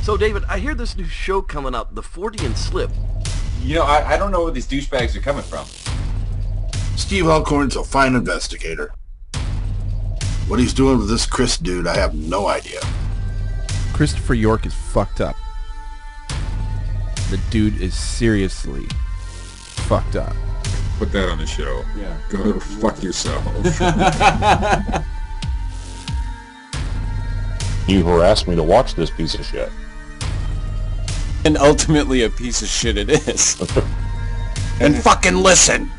So, David, I hear this new show coming up, The Fortean Slip. You know, I don't know where these douchebags are coming from. Steve Alcorn's a fine investigator. What he's doing with this Chris dude, I have no idea. Christopher York is fucked up. The dude is seriously fucked up. Put that on the show. Yeah. Go fuck yourself. You harassed me to watch this piece of shit. And ultimately a piece of shit it is. And fucking listen!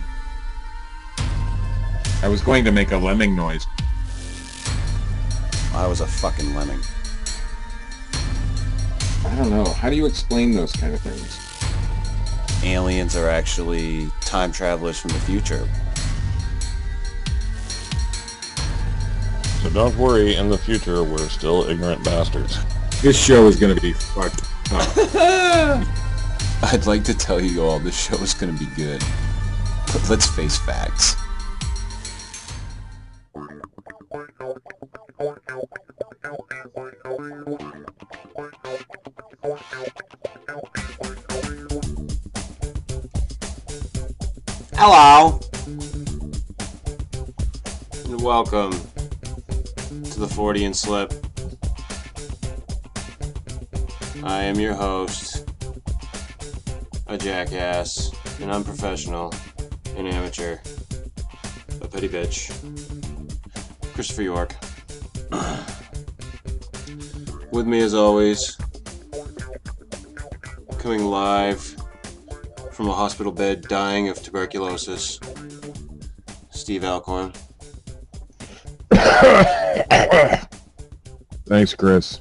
I was going to make a lemming noise. I was a fucking lemming. I don't know. How do you explain those kind of things? Aliens are actually time travelers from the future. So don't worry, in the future, we're still ignorant bastards. This show is going to be fucked up. I'd like to tell you all this show is going to be good. But let's face facts. Hello! And welcome to the Fortean Slip. I am your host, a jackass, an unprofessional, an amateur, a petty bitch, Christopher York. With me as always, coming live from a hospital bed dying of tuberculosis, Steve Alcorn. Thanks, Chris.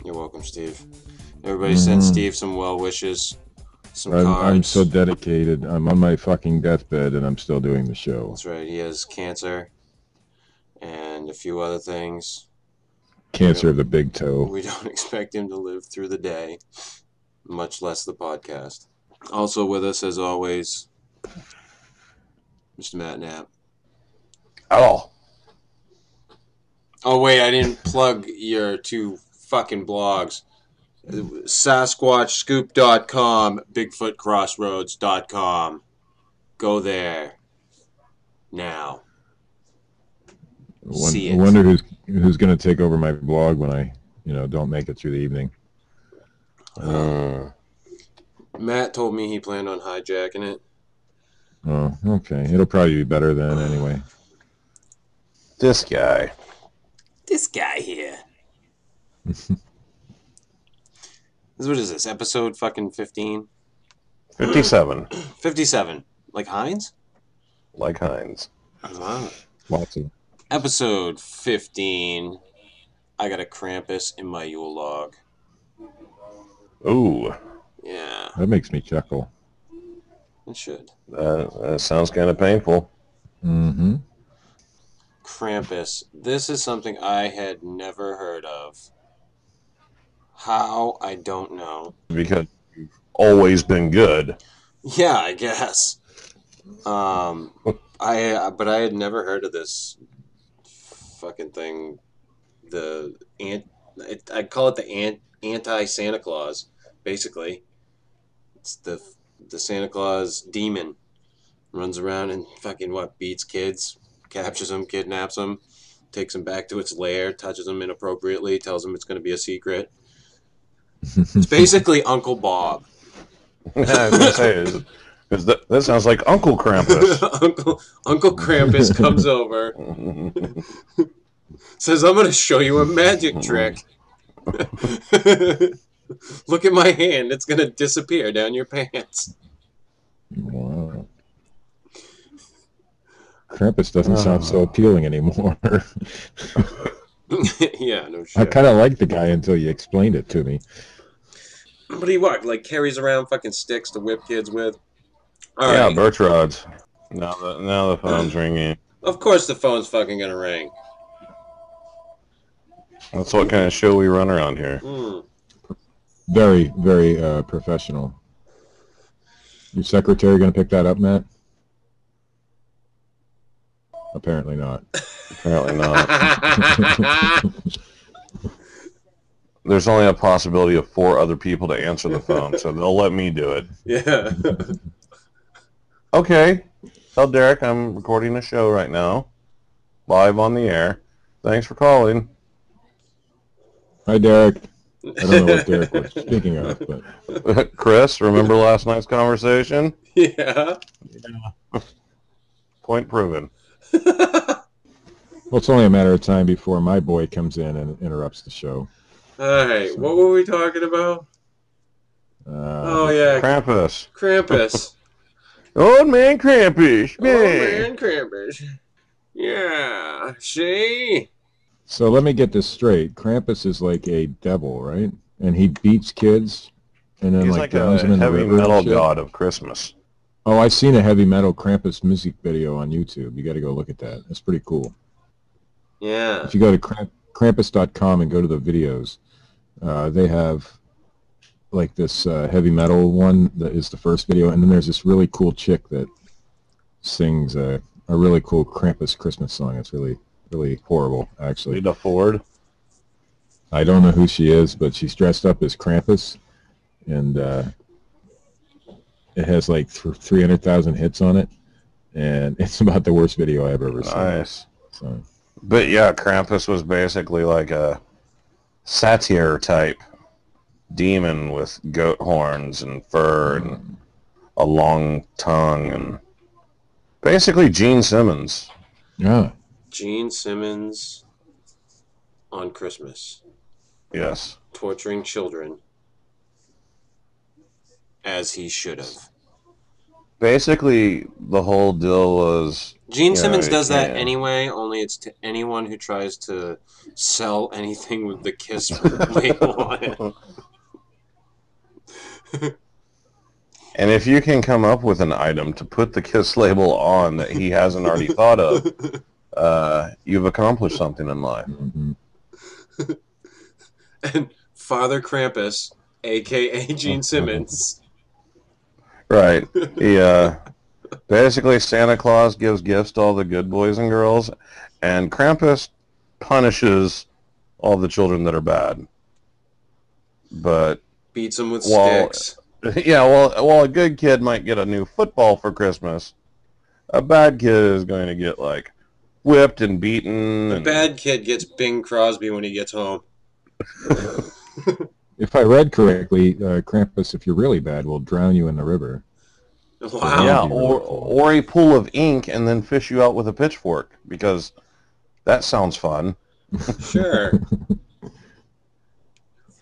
You're welcome, Steve. Everybody send Steve some well wishes, some cards. I'm so dedicated. I'm on my fucking deathbed and I'm still doing the show. That's right. He has cancer and a few other things. Cancer of the big toe. We don't expect him to live through the day, much less the podcast. Also with us, as always, Mr. Matt Knapp. Oh. Oh, wait, I didn't plug your two fucking blogs. SasquatchScoop.com, BigfootCrossroads.com. Go there. Now. See it. I wonder who's going to take over my blog when I, don't make it through the evening. Matt told me he planned on hijacking it. Oh, okay. It'll probably be better then anyway. This guy. This guy here. What is this? Episode fucking 15? 57. 57. Like Heinz? Like Heinz. Wow. Lots of. Episode 15. I got a Krampus in my Yule log. Ooh. Yeah. That makes me chuckle. It should. That sounds kind of painful. Mm-hmm. Krampus. This is something I had never heard of. How? I don't know. Because you've always been good. Yeah, I guess. But I had never heard of this fucking thing. I call it the anti-Santa Claus, basically. It's the Santa Claus demon. Runs around and fucking beats kids, captures them, kidnaps them, takes them back to its lair, touches them inappropriately, tells them it's going to be a secret. It's basically Uncle Bob. I was going to say, because that sounds like Uncle Krampus. Uncle Krampus comes over, says, "I'm going to show you a magic trick. Look at my hand. It's going to disappear down your pants." Wow. Krampus doesn't sound so appealing anymore. Yeah, no shit. I kind of liked the guy until you explained it to me. But he carries around fucking sticks to whip kids with. All yeah, right. birch rods. Now the phone's ringing. Of course the phone's fucking gonna ring. That's what kind of show we run around here. Very, very professional. Your secretary going to pick that up, Matt? Apparently not. Apparently not. there's only a possibility of 4 other people to answer the phone, so they'll let me do it. Yeah. Okay. Tell Derek I'm recording a show right now, live on the air. Thanks for calling. Hi, Derek. I don't know what Derek was speaking of, but Chris, remember last night's conversation? Yeah. Point proven. well, it's only a matter of time before my boy comes in and interrupts the show. All right. What were we talking about? Oh, yeah. Krampus. Krampus. Old man Krampus. Oh, man, Krampus. Yeah. See? So let me get this straight. Krampus is like a devil, right? And he beats kids and then He's like like drowns a them in the heavy river and metal shit? god of Christmas. Oh, I've seen a heavy metal Krampus music video on YouTube. You got to go look at that. It's pretty cool. Yeah. If you go to Krampus.com and go to the videos, they have like this heavy metal one that is the first video, and then there's this really cool chick that sings a really cool Krampus Christmas song. It's really horrible, actually. Lita Ford. I don't know who she is, but she's dressed up as Krampus, and it has like 300,000 hits on it, and it's about the worst video I've ever seen. Nice. So. But yeah, Krampus was basically like a satyr type demon with goat horns and fur and a long tongue, and basically Gene Simmons. Yeah. Gene Simmons on Christmas. Yes. Torturing children. As he should have. Basically, the whole deal was... Gene Simmons does that anyway, only it's to anyone who tries to sell anything with the Kiss label on it. And if you can come up with an item to put the Kiss label on that he hasn't already thought of, you've accomplished something in life. Mm-hmm. And Father Krampus, a.k.a. Gene Simmons. Right. He, basically, Santa Claus gives gifts to all the good boys and girls, and Krampus punishes all the children that are bad. But... Beats them with sticks. Yeah, while a good kid might get a new football for Christmas, a bad kid is going to get, like, whipped and beaten. The bad kid gets Bing Crosby when he gets home. If I read correctly, Krampus, if you're really bad, will drown you in the river. Wow. Yeah, or a pool of ink and then fish you out with a pitchfork, because that sounds fun. Sure.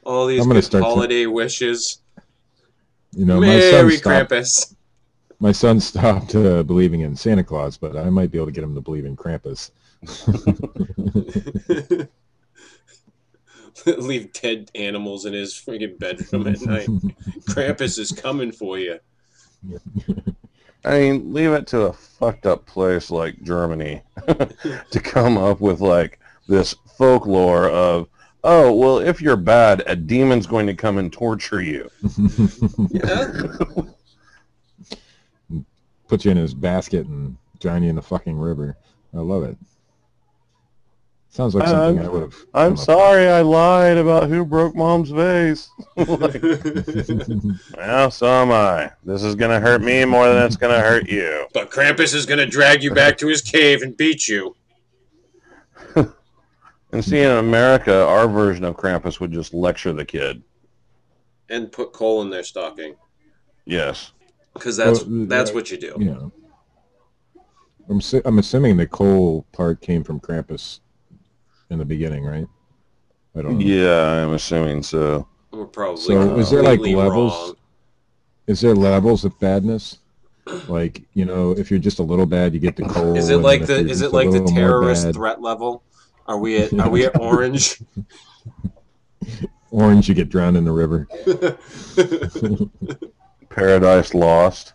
All these good holiday wishes. You know, Merry Krampus. My son stopped believing in Santa Claus, but I might be able to get him to believe in Krampus. Leave dead animals in his freaking bedroom at night. Krampus is coming for you. I mean, leave it to a fucked up place like Germany to come up with, like, this folklore of, oh, well, if you're bad, a demon's going to come and torture you. Yeah. Put you in his basket and drown you in the fucking river. I love it. Sounds like something I would have... I'm sorry I lied about who broke Mom's vase. Like, well, so am I. This is going to hurt me more than it's going to hurt you. But Krampus is going to drag you back to his cave and beat you. And see, in America, our version of Krampus would just lecture the kid. And put coal in their stocking. Yes. Because that's what you do. Yeah. I'm assuming the coal part came from Krampus in the beginning, right? I don't know. Yeah, I'm assuming so. We're probably so is there like levels? Wrong. Is there levels of badness? Like, you know, if you're just a little bad, you get the coal. Is it like the terrorist threat level? Are we at orange? Orange, you get drowned in the river. Paradise Lost.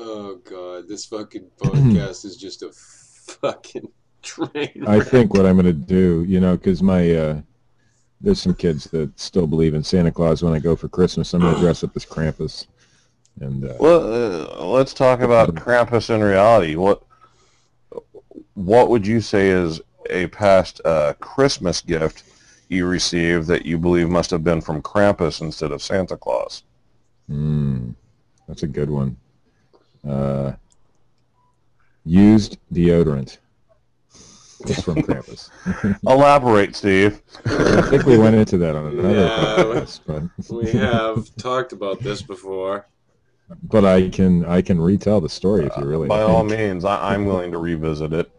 Oh god, this fucking podcast is just a fucking train. I think what I'm gonna do, you know, because my there's some kids that still believe in Santa Claus. When I go for Christmas, I'm gonna dress up as Krampus. And well, let's talk about Krampus in reality. what would you say is a past Christmas gift you received that you believe must have been from Krampus instead of Santa Claus? That's a good one. Used deodorant. It's from Krampus. Elaborate, Steve. I think we went into that on another podcast, We have talked about this before. but I can retell the story if you really By like. all means, I'm willing to revisit it.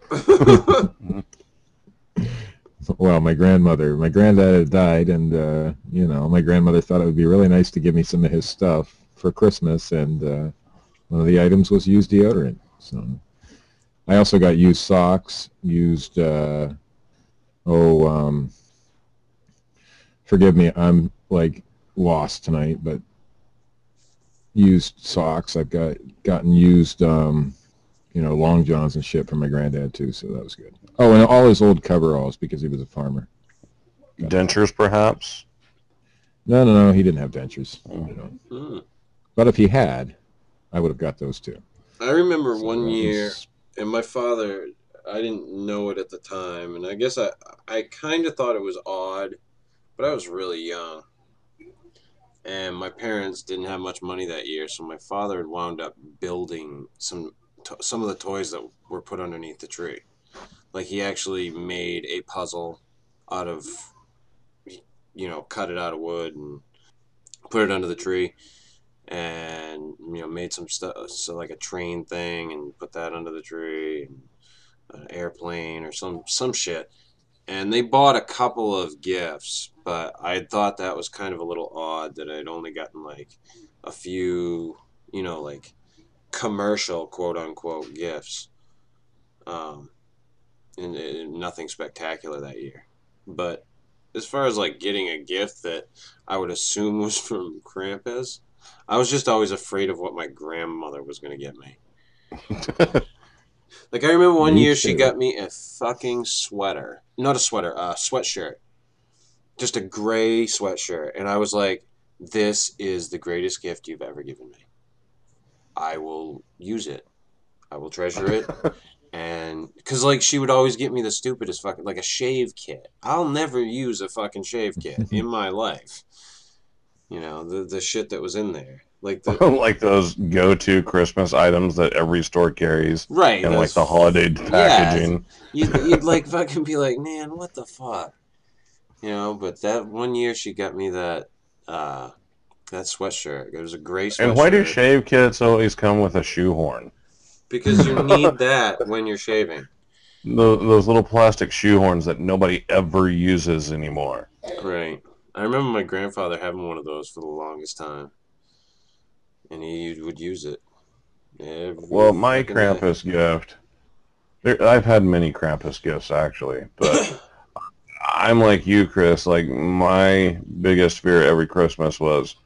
Well, my granddad had died, and my grandmother thought it would be really nice to give me some of his stuff for Christmas, and one of the items was used deodorant. So I also got used socks, used forgive me, I'm like lost tonight, but used socks. I've gotten used long johns and shit from my granddad too, so that was good. Oh, and all his old coveralls because he was a farmer. Dentures, perhaps? No, he didn't have dentures. Mm. But if he had, I would have got those too. I remember So one that year, was- and my father, I didn't know it at the time, and I guess I kind of thought it was odd, but I was really young. And my parents didn't have much money that year, so my father had wound up building some of the toys that were put underneath the tree. Like, he actually made a puzzle out of, cut it out of wood and put it under the tree, and made some stuff, so like a train thing, and put that under the tree, and an airplane or some shit. And they bought a couple of gifts, but I thought that was kind of a little odd that I'd only gotten like a few, like commercial quote unquote gifts, and nothing spectacular that year. But as far as like getting a gift that I would assume was from Krampus, I was just always afraid of what my grandmother was going to get me. Like, I remember one Me year she too. got me a fucking sweater. Not a sweater, a sweatshirt. Just a gray sweatshirt. And I was like, this is the greatest gift you've ever given me. I will use it. I will treasure it. And, because, like, she would always get me the stupidest fucking, like a shave kit. I'll never use a fucking shave kit in my life. The shit that was in there. Like Like those go-to Christmas items that every store carries. right. And like those- the holiday packaging. You'd like fucking be like, man, what the fuck? But that one year she got me that sweatshirt. It was a gray sweatshirt. And why do shave kits always come with a shoehorn? Because you need that when you're shaving. Those little plastic shoehorns that nobody ever uses anymore. Right. I remember my grandfather having one of those for the longest time. And he would use it. Well, my fucking day. Krampus gift, I've had many Krampus gifts actually, but I'm like you, Chris. Like, my biggest fear every Christmas was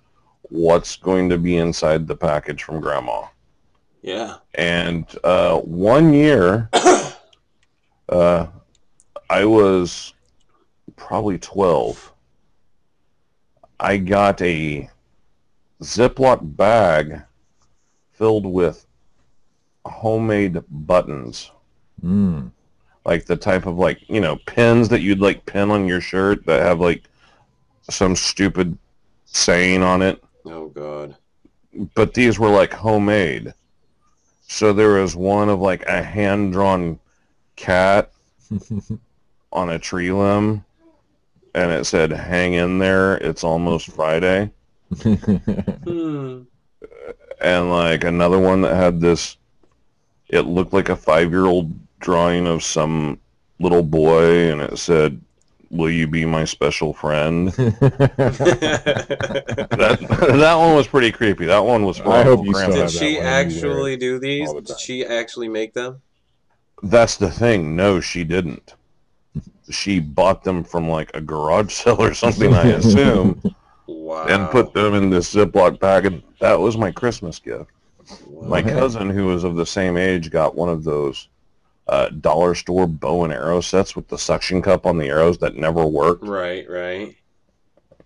what's going to be inside the package from Grandma. Yeah. And one year, I was probably 12. I got a Ziploc bag filled with homemade buttons. Like the type of pins that you'd like pin on your shirt that have like some stupid saying on it. Oh, God. But these were like homemade. So there was one of like a hand-drawn cat on a tree limb, and it said, "Hang in there, it's almost Friday." And like another one that had this, it looked like a 5-year-old drawing of some little boy, and it said, "Will you be my special friend?" that one was pretty creepy. That one was. I hope you still Krampus. Did have she that one actually do these? all the Did time. she actually make them? That's the thing. No, she didn't. She bought them from like a garage sale or something, I assume, Wow. and put them in this Ziploc bag. And that was my Christmas gift. Wow. My cousin, who was of the same age, got one of those dollar store bow and arrow sets with the suction cup on the arrows that never worked. Right, right.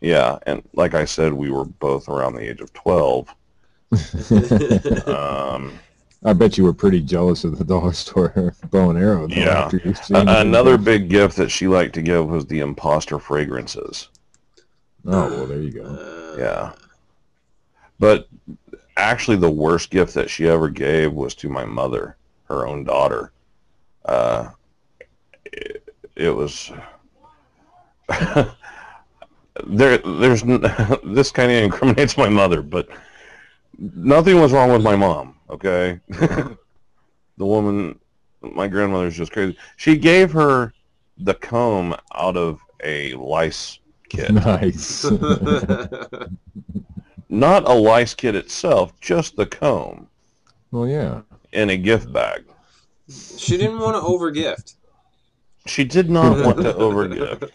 Yeah, and like I said, we were both around the age of 12. I bet you were pretty jealous of the dollar store bow and arrow. Though, Yeah. after you've seen it. Another big gift that she liked to give was the imposter fragrances. Oh, well, there you go. Yeah. But actually, the worst gift that she ever gave was to my mother, her own daughter. It was... There's this kind of incriminates my mother, but nothing was wrong with my mom, okay? The woman, my grandmother's just crazy. She gave her the comb out of a lice kit. Nice. Not a lice kit itself, just the comb Well, yeah. in a gift bag. She didn't want to overgift. She did not want to overgift.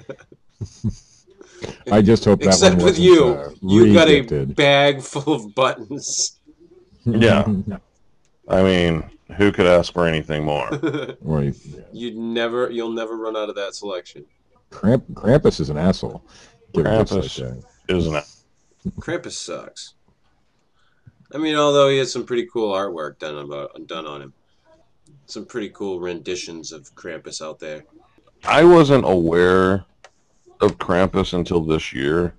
I just hope that Except one with wasn't, you. You got a re-gifted. bag full of buttons. Yeah. I mean, who could ask for anything more? Or yeah. You'll never run out of that selection. Krampus is an asshole. Give gifts like Krampus that. isn't it? Krampus sucks. I mean, although he had some pretty cool artwork done on him. Some pretty cool renditions of Krampus out there. I wasn't aware of Krampus until this year.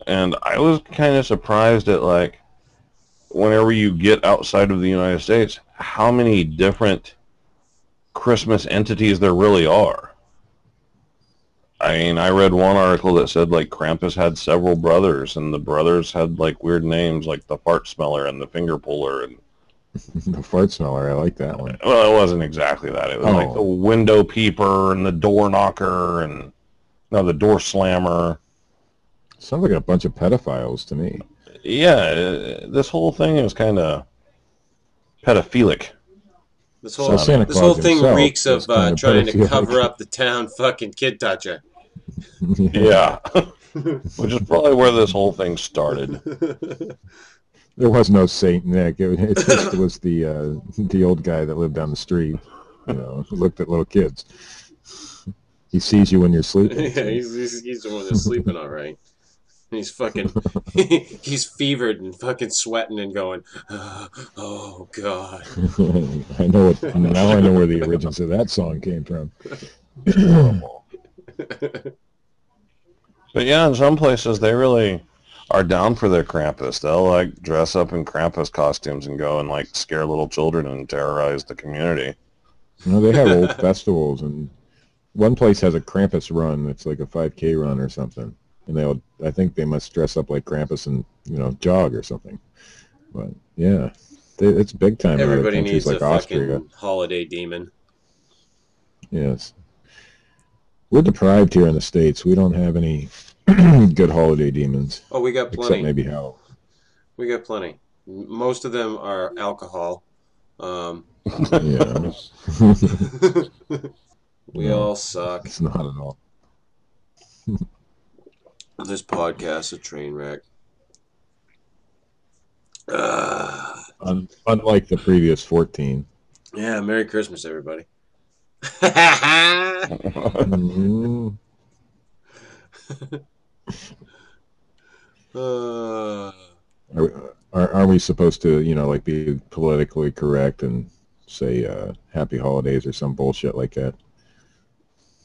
And I was kind of surprised at, like, whenever you get outside of the United States, how many different Christmas entities there really are. I mean, I read one article that said, like, Krampus had several brothers, and the brothers had, like, weird names, like the fart smeller and the finger puller. And The fart smeller, I like that one. well, it wasn't exactly that. It was like the window peeper and the door knocker and, no, the door slammer. Sounds like a bunch of pedophiles to me. Yeah, this whole thing is kind of pedophilic. This So whole Santa this whole Claus thing himself reeks of is kind of trying to pedophilic. cover up the town fucking kid toucher. Yeah. Which is probably where this whole thing started. There was no Saint Nick. It just was the old guy that lived down the street, who looked at little kids. He sees you when you're sleeping. Yeah, he's the one that's sleeping all right. He's fucking, he's fevered and fucking sweating and going, oh God. I know now I know where the origins of that song came from. But yeah, in some places they really are down for their Krampus. They'll like dress up in Krampus costumes and go and like scare little children and terrorize the community. They have old festivals, and one place has a Krampus run. It's like a 5K run or something. And I think they must dress up like Krampus and, jog or something. But, yeah, it's big time. Everybody in needs countries like a Austria. fucking holiday demon. Yes. We're deprived here in the States. We don't have any good holiday demons. Oh, we got Except plenty. maybe hell. We got plenty. Most of them are alcohol. Yeah. We all suck. It's not at all. This podcast's a train wreck. Unlike the previous 14. Yeah, Merry Christmas, everybody. Mm, are we supposed to, like be politically correct and say happy holidays or some bullshit like that?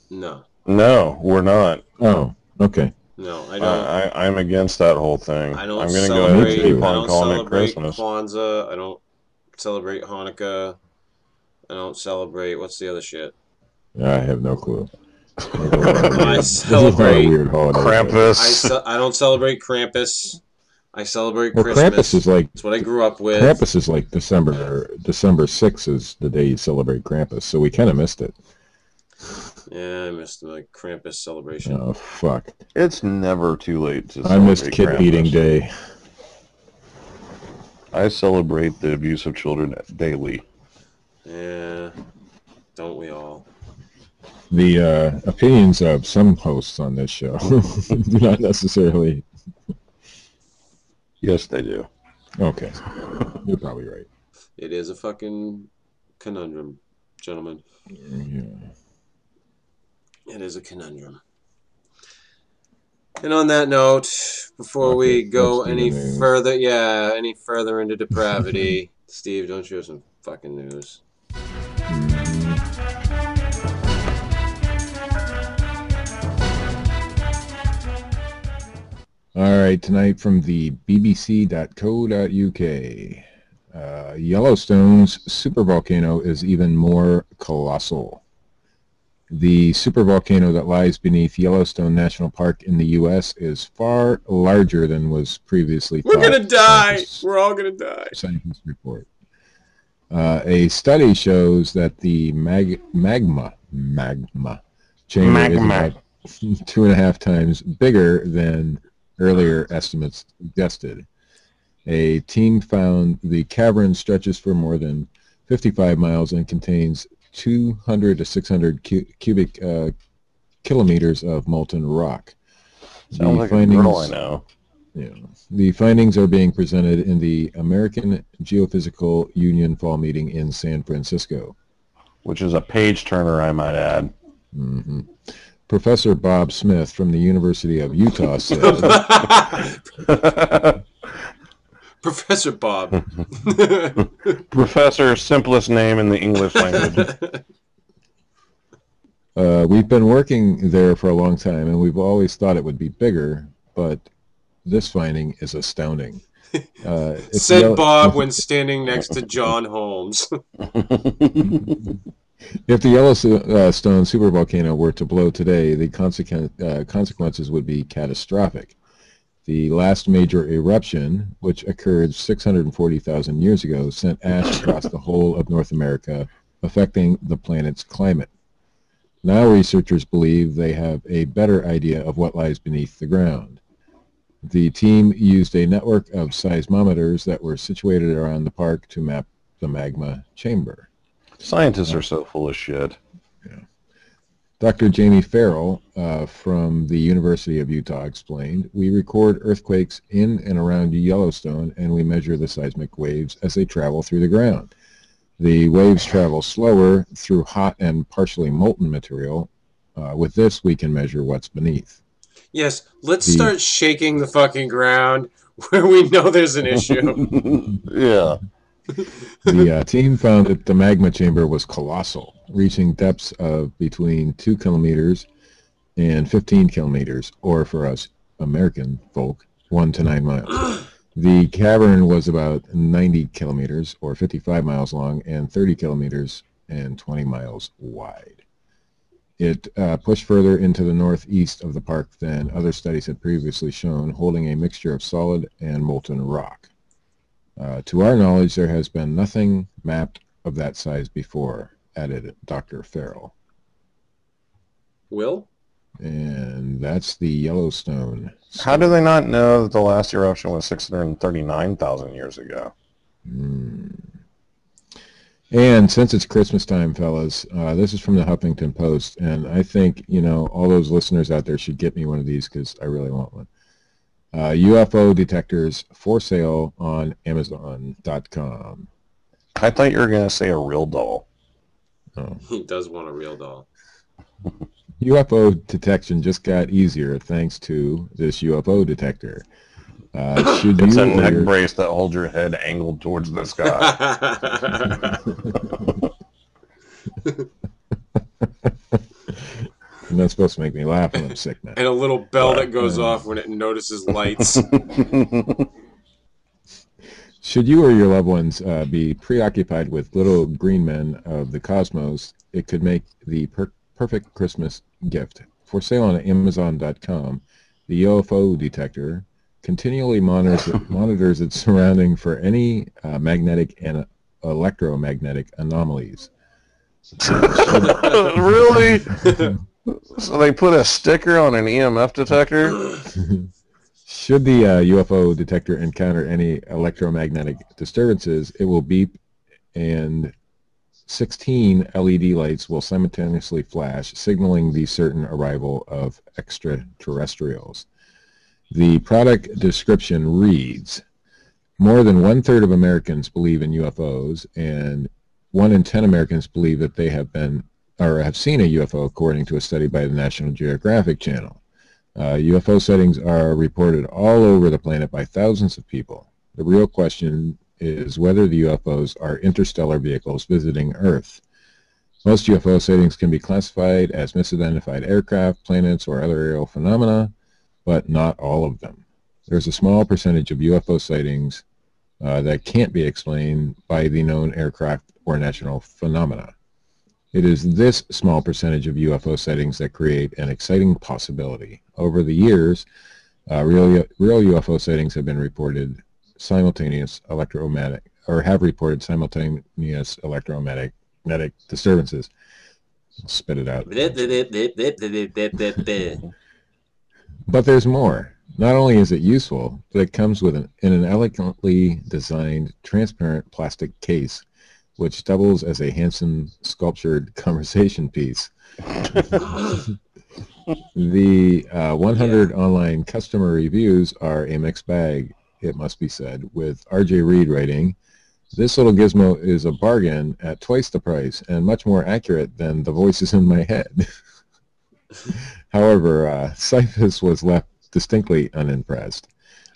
No. No, we're not. Oh, okay. No, I don't. I'm against that whole thing. I don't I'm going to go ahead and celebrate. keep I on don't calling it celebrate Christmas. Kwanzaa. I don't celebrate Hanukkah. I don't celebrate. What's the other shit? I have no clue. I celebrate Weird holiday. Krampus. I don't celebrate Krampus. I celebrate Well, Christmas. Krampus is like That's what I grew up with. Krampus is like December 6th is the day you celebrate Krampus, so we kind of missed it. Yeah, I missed the Krampus celebration. Oh fuck! It's never too late to I celebrate missed kid Krampus. beating day. I celebrate the abuse of children daily. Yeah, don't we all? The opinions of some hosts on this show do not necessarily. Yes, they do. Okay, you're probably right. It is a fucking conundrum, gentlemen. Yeah. It is a conundrum. And on that note, before we go let's do any the news. further into depravity, Steve, don't you have some fucking news? All right, tonight from the bbc.co.uk. Yellowstone's supervolcano is even more colossal. The supervolcano that lies beneath Yellowstone National Park in the U.S. is far larger than was previously thought. We're gonna die. We're all gonna die. Scientists report. A study shows that the magma chamber is about 2.5 times bigger than earlier estimates suggested. A team found the cavern stretches for more than 55 miles and contains 200 to 600 cubic kilometers of molten rock. Sounds like a girl I know. Yeah, the findings are being presented in the American Geophysical Union fall meeting in San Francisco. Which is a page turner, I might add. Mm-hmm. Professor Bob Smith from the University of Utah said, Professor Bob. Professor, simplest name in the English language. We've been working there for a long time, and we've always thought it would be bigger, but this finding is astounding. Said Bob when standing next to John Holmes. If the Yellowstone supervolcano were to blow today, the consequences would be catastrophic. The last major eruption, which occurred 640,000 years ago, sent ash across the whole of North America, affecting the planet's climate. Now researchers believe they have a better idea of what lies beneath the ground. The team used a network of seismometers that were situated around the park to map the magma chamber. Scientists are so full of shit. Yeah. Dr. Jamie Farrell from the University of Utah explained, "We record earthquakes in and around Yellowstone, and we measure the seismic waves as they travel through the ground. The waves travel slower through hot and partially molten material. With this, we can measure what's beneath." Yes, let's start shaking the fucking ground where we know there's an issue. Yeah. The team found that the magma chamber was colossal, reaching depths of between 2 kilometers and 15 kilometers, or for us American folk, 1 to 9 miles. The cavern was about 90 kilometers, or 55 miles long, and 30 kilometers and 20 miles wide. It pushed further into the northeast of the park than other studies had previously shown, holding a mixture of solid and molten rock. To our knowledge, there has been nothing mapped of that size before, added Dr. Farrell. Will? And that's the Yellowstone. How do they not know that the last eruption was 639,000 years ago? And since it's Christmas time, fellas, this is from the Huffington Post, and I think, you know, all those listeners out there should get me one of these because I really want one. UFO detectors for sale on Amazon.com. I thought you were going to say a real doll. Oh. He does want a real doll. UFO detection just got easier thanks to this UFO detector. It's a neck brace that holds your head angled towards the sky. And that's supposed to make me laugh when I'm sick, man. And a little bell that goes off when it notices lights. Should you or your loved ones be preoccupied with little green men of the cosmos, it could make the perfect Christmas gift. For sale on Amazon.com, the UFO detector continually monitors its surrounding for any magnetic and electromagnetic anomalies. Really? So they put a sticker on an EMF detector? Should the UFO detector encounter any electromagnetic disturbances, it will beep and 16 LED lights will simultaneously flash, signaling the certain arrival of extraterrestrials. The product description reads, more than 1/3 of Americans believe in UFOs, and 1 in 10 Americans believe that they have been or have seen a UFO, according to a study by the National Geographic Channel. UFO sightings are reported all over the planet by thousands of people. The real question is whether the UFOs are interstellar vehicles visiting Earth. Most UFO sightings can be classified as misidentified aircraft, planets, or other aerial phenomena, but not all of them. There's a small percentage of UFO sightings that can't be explained by the known aircraft or natural phenomena. It is this small percentage of UFO sightings that create an exciting possibility. Over the years, real UFO sightings have been reported simultaneous electromagnetic, or have reported simultaneous electromagnetic disturbances. I'll spit it out. But there's more. Not only is it useful, but it comes with in an elegantly designed, transparent plastic case, which doubles as a handsome sculptured conversation piece. The 100 online customer reviews are a mixed bag, it must be said, with R.J. Reed writing, "This little gizmo is a bargain at twice the price and much more accurate than the voices in my head." However, Cyphus was left distinctly unimpressed.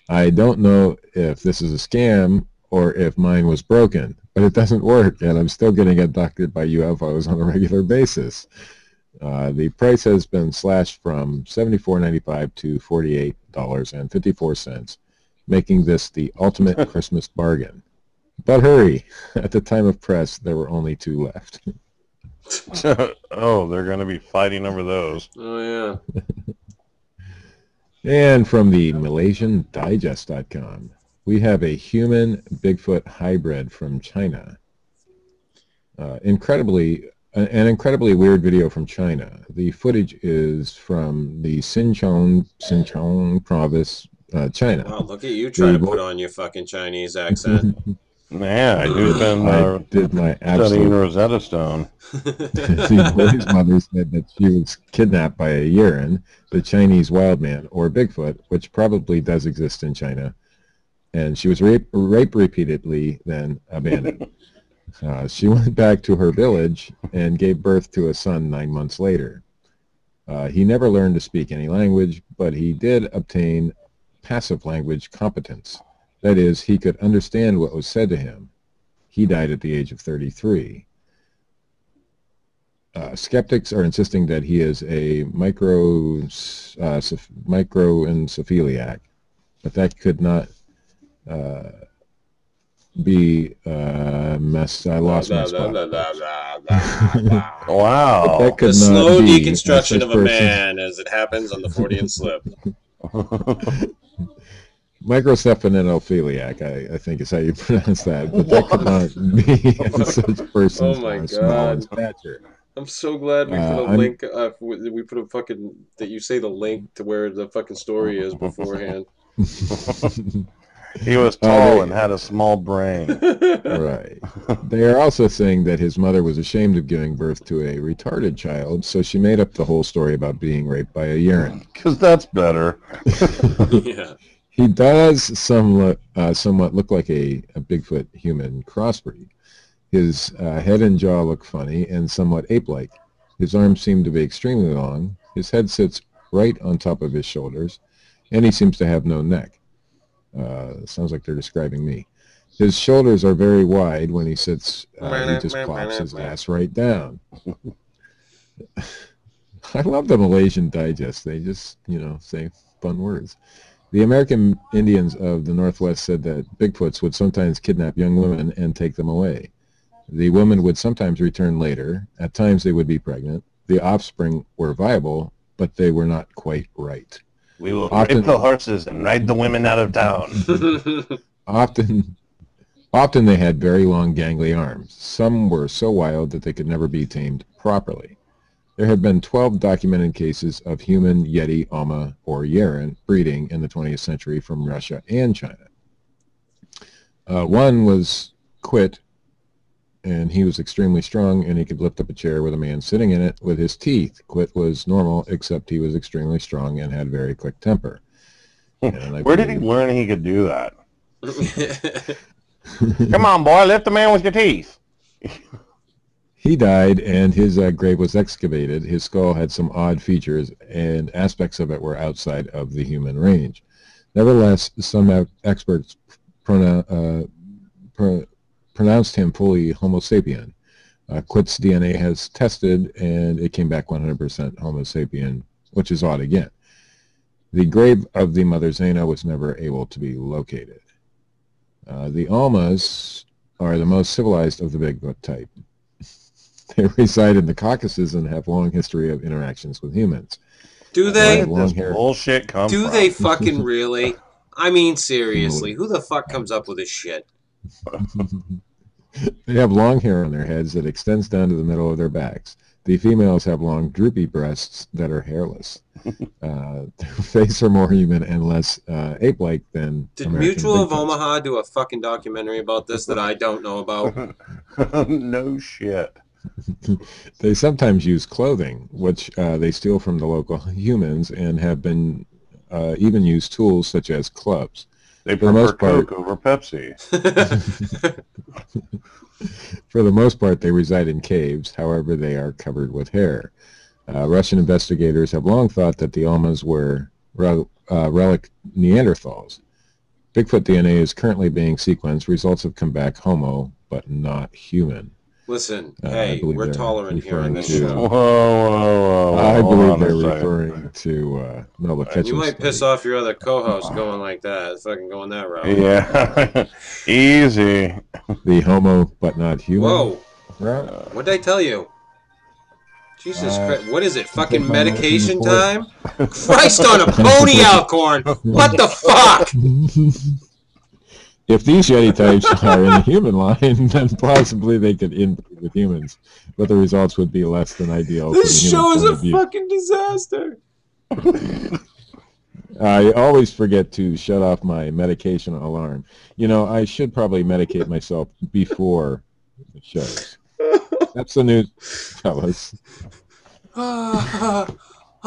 "I don't know if this is a scam or if mine was broken, but it doesn't work, and I'm still getting abducted by UFOs on a regular basis." The price has been slashed from $74.95 to $48.54, making this the ultimate Christmas bargain. But hurry! At the time of press, there were only 2 left. Oh, they're going to be fighting over those. Oh, yeah. And from the MalaysianDigest.com, we have a human Bigfoot hybrid from China. An incredibly weird video from China. The footage is from the Xinjiang province, China. Wow, look at you trying to put on your fucking Chinese accent. Yeah, I do been I did my studying absolute. Rosetta Stone. The boy's mother said that she was kidnapped by a Yeren, the Chinese wild man, or Bigfoot, which probably does exist in China, and she was raped repeatedly, then abandoned. She went back to her village and gave birth to a son 9 months later. He never learned to speak any language, but he did obtain passive language competence. That is, he could understand what was said to him. He died at the age of 33. Skeptics are insisting that he is a microencephaliac, but that could not be I lost my spot. Wow. That could The not slow be deconstruction of a person. man as it happens on the Freudian slip. Microcephalophiliac, I think is how you pronounce that, but that could not be such persons Oh my are small in God. stature. I'm so glad we put a I'm- link. We put a fucking that you say the link to where the fucking story is beforehand. He was tall and had a small brain. Right. They are also saying that his mother was ashamed of giving birth to a retarded child, so she made up the whole story about being raped by a Yeren. Because that's better. Yeah. He does somewhat look like a Bigfoot human crossbreed. His head and jaw look funny and somewhat ape-like. His arms seem to be extremely long. His head sits right on top of his shoulders, and he seems to have no neck. Sounds like they're describing me. His shoulders are very wide. When he sits, he just plops his ass right down. I love the Malaysian Digest. They just, say fun words. The American Indians of the Northwest said that Bigfoots would sometimes kidnap young women and take them away. The women would sometimes return later. At times they would be pregnant. The offspring were viable, but they were not quite right. We will Often- rape the horses and ride the women out of town. Often they had very long gangly arms. Some were so wild that they could never be tamed properly. There have been 12 documented cases of human Yeti, Oma, or Yeren breeding in the 20th century from Russia and China. One was Quit, and he was extremely strong, and he could lift up a chair with a man sitting in it with his teeth. Quit was normal, except he was extremely strong and had very quick temper. And I Where did he believe- learn he could do that? Come on, boy, lift the man with your teeth. He died, and his grave was excavated. His skull had some odd features, and aspects of it were outside of the human range. Nevertheless, some experts pronounced him fully Homo sapien. Quit's DNA has tested, and it came back 100% Homo sapien, which is odd again. The grave of the mother Zena was never able to be located. The Almas are the most civilized of the Bigfoot type. They reside in the Caucasus and have a long history of interactions with humans. Do They they? have long This hair. bullshit come Do from? they fucking really? I mean, seriously, who the fuck comes up with this shit? They have long hair on their heads that extends down to the middle of their backs. The females have long, droopy breasts that are hairless. Their faces are more human and less ape-like than Did American Mutual of Bigfoots. Omaha do a fucking documentary about this that I don't know about? No shit. They sometimes use clothing, which they steal from the local humans, and have been even used tools such as clubs. They For the prefer most part- Coke over Pepsi. For the most part, they reside in caves. However, they are covered with hair. Russian investigators have long thought that the Almas were relic Neanderthals. Bigfoot DNA is currently being sequenced. Results have come back Homo, but not human. Listen, I hey, believe we're they're tolerant here on referring this to- Whoa, show. whoa, whoa. I Hold believe on a they're second. referring to Nova You might piss off your other co-host going like that, fucking going that route. Yeah. Easy. the Homo, but not human. Whoa, route. what'd I tell you? Jesus Christ, what is it, fucking take my motion medication before- time? Christ on a pony, Alcorn! What the fuck? If these Yeti types are in the human line, then possibly they could inbreed with humans, but the results would be less than ideal. This from show the is human a point of view. fucking disaster. I always forget to shut off my medication alarm. You know, I should probably medicate myself before the shows. That's the news, fellas.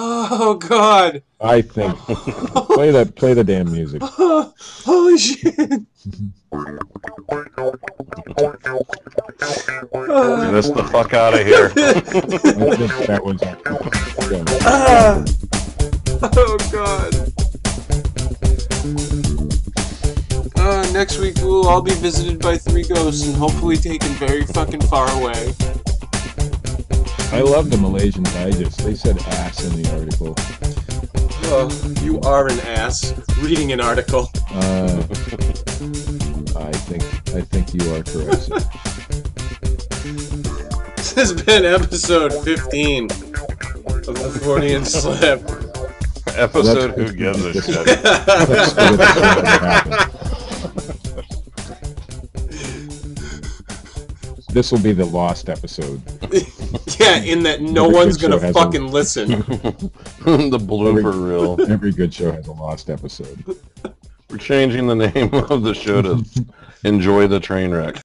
Oh God! I think play the damn music. Holy shit! Get us the fuck out of here. I think that was. Oh God! Next week we'll all be visited by 3 ghosts and hopefully taken very fucking far away. I love the Malaysian Digest. They said ass in the article. Oh, you are an ass reading an article. I think you are correct, sir. This has been episode 15 of the Freudian Slip. Episode Who Gives a Shit. Let's see what happens. This will be the lost episode. Yeah, in that no Every one's good gonna show has fucking listen. The blooper reel. Every good show has a lost episode. We're changing the name of the show to Enjoy the Train Wreck.